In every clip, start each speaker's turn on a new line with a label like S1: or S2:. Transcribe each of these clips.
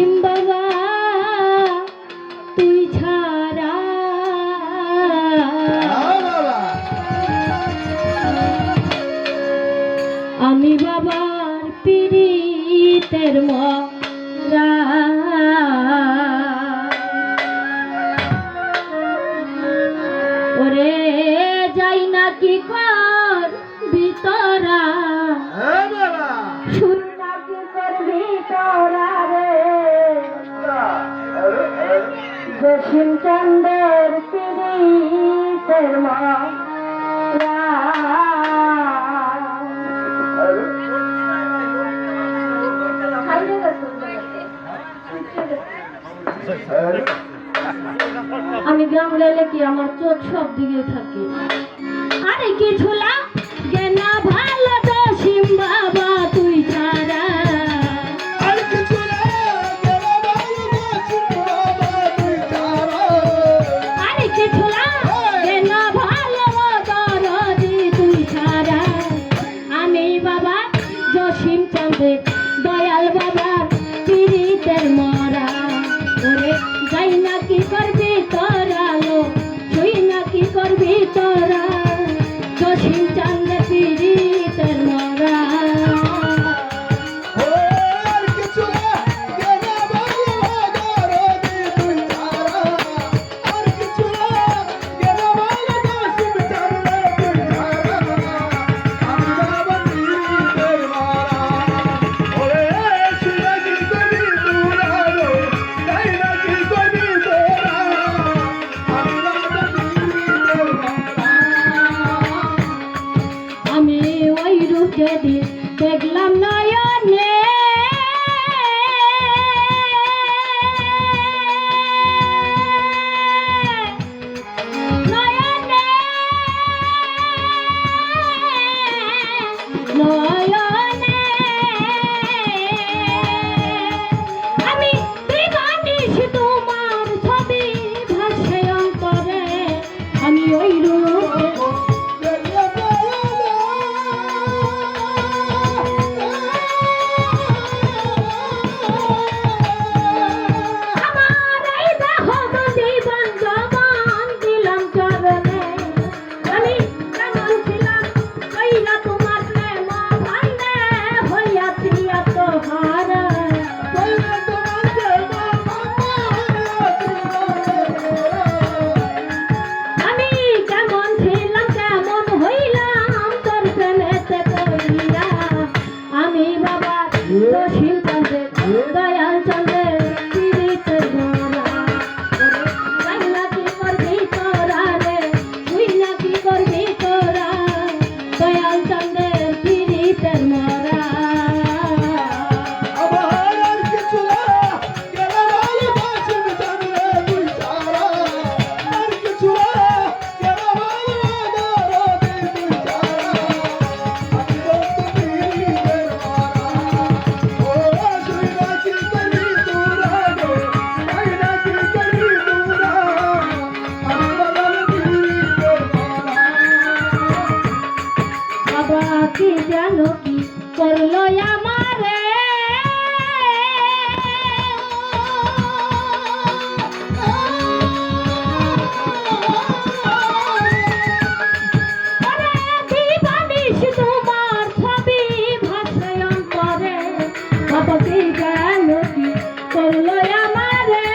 S1: জসিম বাবা তুই ছাড়া আমি বাবার পীড়িতের মরা ওরে যাই না কি কর ভিতরা শুন না কি কর ভিতরা রে জসিম চন্দ্রের পীড়িতের মরা আমি গান গাইলে কি আমার চোখ সব দিকে থাকে আরে কিছু লাগে না ভালো জসিম বাবা তুই ছাড়া আরে কিছু লাগে না ভালো দরদি তুই ছাড়া আমি বাবা জসিম চন্দ্রের দয়াল বাবার পীড়িতের মরা ওরে যাই না কি করবি তোরা লো তুই না কি করবি তোরা জসিম চন্দ্রের পীড়িতের মরা যেদিন দেখলাম নয়নে নয়নে নয়নে আমি দিবানিশ তোমার ছবি ভাসে অন্তরে আমি ওই রূপে জসিম চন্দ্রের দয়াল চন্দ্রের পীড়িতের মরা যাই না কি করবি তোরা রে তুই না কি করবি তোরা দয়াল চন্দ্রের পীড়িতের মরা কি জানো কি করলো আমারে দিবানিশ তোমার ছবি ভাসে অন্তরে বাবা কি জানো কি করলো আমারে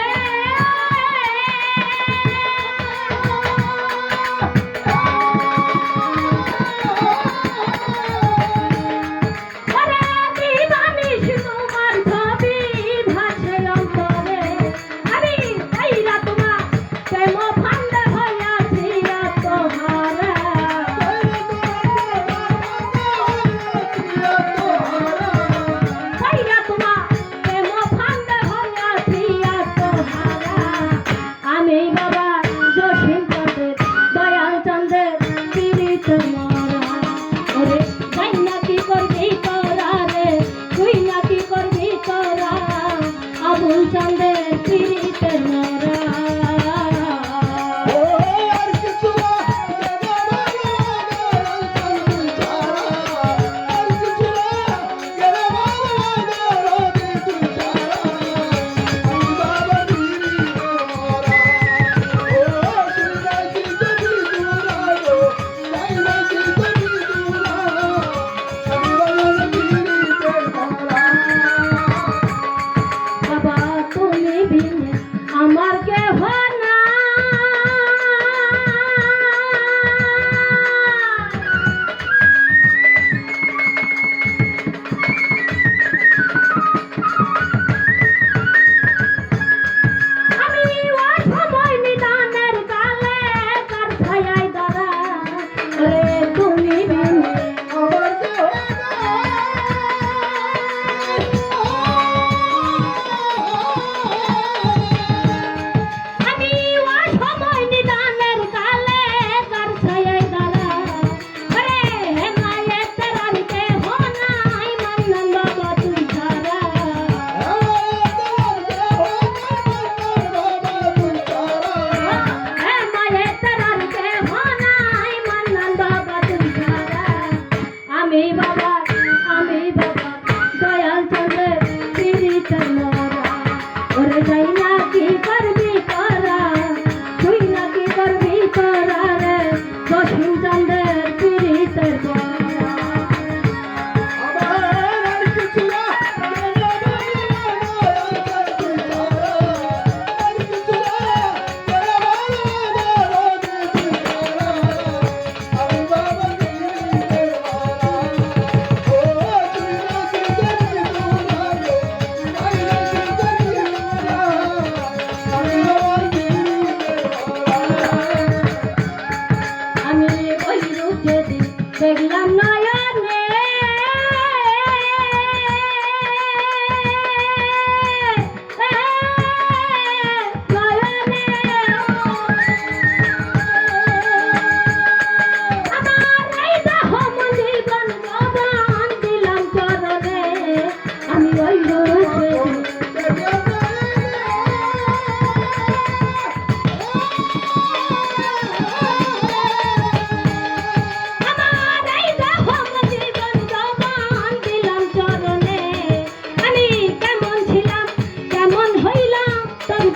S1: চন্দ্রের পীড়িতের মরা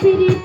S1: পিরিত